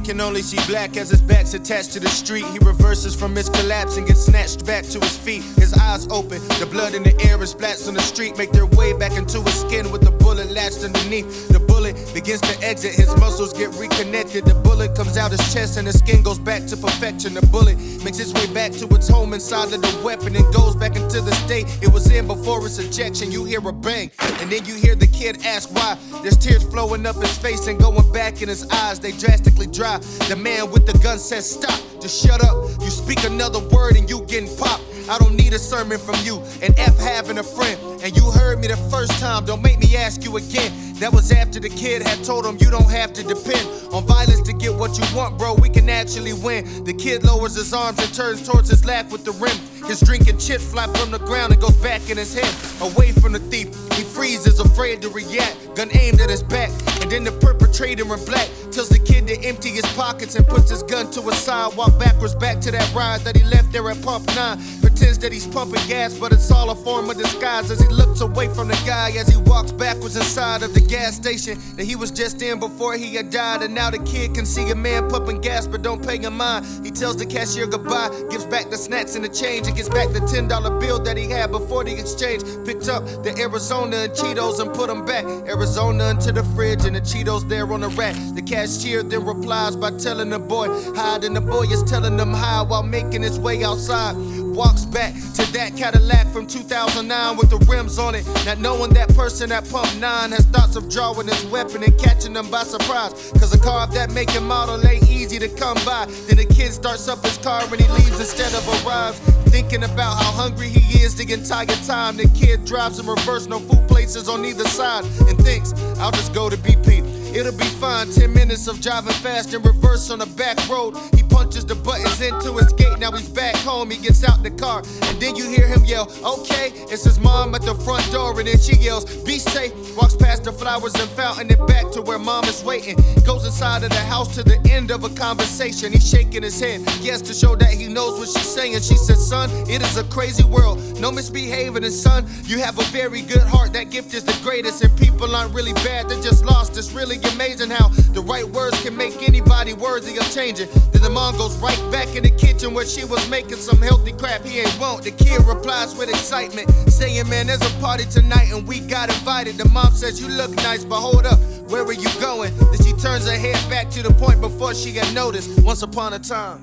can only see black as his back's attached to the street. He reverses from his collapse and gets snatched back to his feet. His eyes open, the blood in the air and splats on the street make their way back into his skin with the bullet latched underneath. The bullet begins to exit, his muscles get reconnected. The bullet comes out his chest and his skin goes back to perfection. The bullet makes its way back to its home inside of the weapon and goes back into the state it was in before its ejection. You hear a bang, and then you hear the kid ask why. There's tears flowing up his face and going back in his eyes. They drastically dry. The man with the gun says stop, just shut up. You speak another word and you getting popped. I don't need a sermon from you, and F having a friend. And you heard me the first time, don't make me ask you again. That was after the kid had told him you don't have to depend on violence to get what you want, bro, we can actually win. The kid lowers his arms and turns towards his lap with the rim. His drinking chips fly from the ground and goes back in his head, away from the thief. He freezes, afraid to react, gun aimed at his back. And then the perpetrator in black tells the kid to empty his pockets and puts his gun to his side. Walk backwards back to that ride that he left there at pump 9. Pretends that he's pumping gas, but it's all a form of disguise as he looks away from the guy as he walks backwards inside of the gas station that he was just in before he had died. And now the kid can see a man pumping gas but don't pay him mind. He tells the cashier goodbye, gives back the snacks and the change, and gets back the $10 bill that he had before the exchange. Picked up the Arizona and Cheetos and put them back. Arizona into the fridge and the Cheetos there on the rack. The cashier then replies by telling the boy hide, and the boy is telling him how while making his way outside. Walks back to that Cadillac from 2009 with the rims on it, not knowing that person at pump 9 has thoughts of drawing his weapon and catching them by surprise. Cause a car of that make and model ain't easy to come by. Then the kid starts up his car and he leaves instead of arrives. Thinking about how hungry he is the entire time. The kid drives in reverse, no food places on either side, and thinks, I'll just go to BP. It'll be fine, 10 minutes of driving fast in reverse on the back road. He punches the buttons into his gate, now he's back home. He gets out the car, and then you hear him yell, okay. It's his mom at the front door, and then she yells, be safe. Walks past the flowers and fountain and back to where mom is waiting. Goes inside of the house to the end of a conversation. He's shaking his head, yes, to show that he knows what she's saying. She says, son, it is a crazy world, no misbehaving. And son, you have a very good heart, that gift is the greatest. And people aren't really bad, they're just lost. It's really amazing how the right words can make anybody worthy of changing. Then the mom goes right back in the kitchen where she was making some healthy crap he ain't want. The kid replies with excitement, saying, man, there's a party tonight and we got invited. The mom says, you look nice, but hold up, where are you going? Then she turns her head back to the point before she had noticed, once upon a time.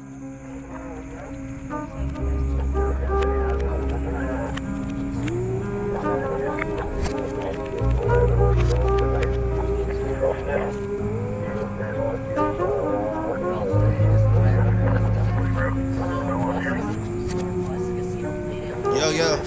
Yo.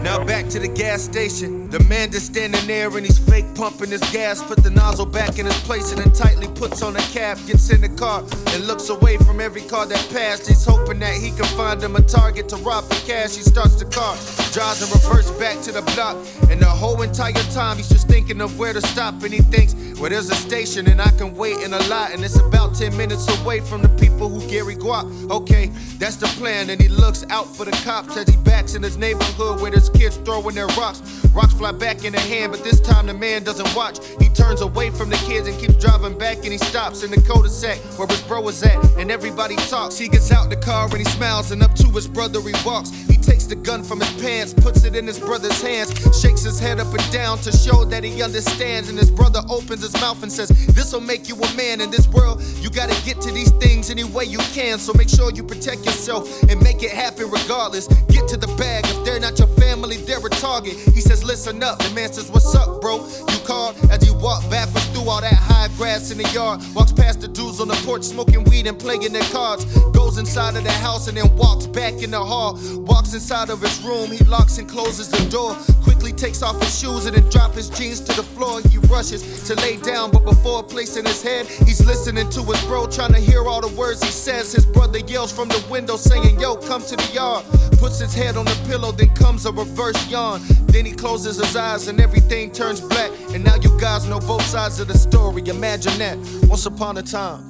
Now back to the gas station. The man just standing there and he's fake pumping his gas. Put the nozzle back in his place and then tightly puts on a cap. Gets in the car and looks away from every car that passed. He's hoping that he can find him a target to rob for cash. He starts the car, drives in reverse back to the block. And the whole entire time he's just thinking of where to stop. And he thinks, well, there's a station and I can wait in a lot. And it's about 10 minutes away from the people who carry guap. Okay, that's the plan. And he looks out for the cops as he backs in his neighborhood where there's kids throwing their rocks. Rocks fly back in the hand, but this time the man doesn't watch. He turns away from the kids and keeps driving back, and he stops in the cul-de-sac where his bro is at, and everybody talks. He gets out the car and he smiles, and up to his brother he walks. He takes the gun from his pants, puts it in his brother's hands, shakes his head up and down to show that he understands. And his brother opens his mouth and says, this'll make you a man. In this world, you gotta get to these things any way you can, so make sure you protect yourself and make it happen regardless. Get to the bag, if they're not your family, they're a target. He says, listen up. The man says, what's up, bro? You called? As he walked backwards through all that high grass in the yard, walks past the dudes on the porch smoking weed and playing their cards, goes inside of the house and then walks back in the hall. Walks inside of his room, he locks and closes the door, quickly takes off his shoes and then drops his jeans to the floor. He rushes to lay down, but before placing his head, he's listening to his bro, trying to hear all the words he says. His brother yells from the window saying, yo, come to the yard. Puts his head on the pillow, then comes a reverse yawn. Then he closes his eyes and everything turns black. And now you guys know both sides of the story. Imagine that, once upon a time.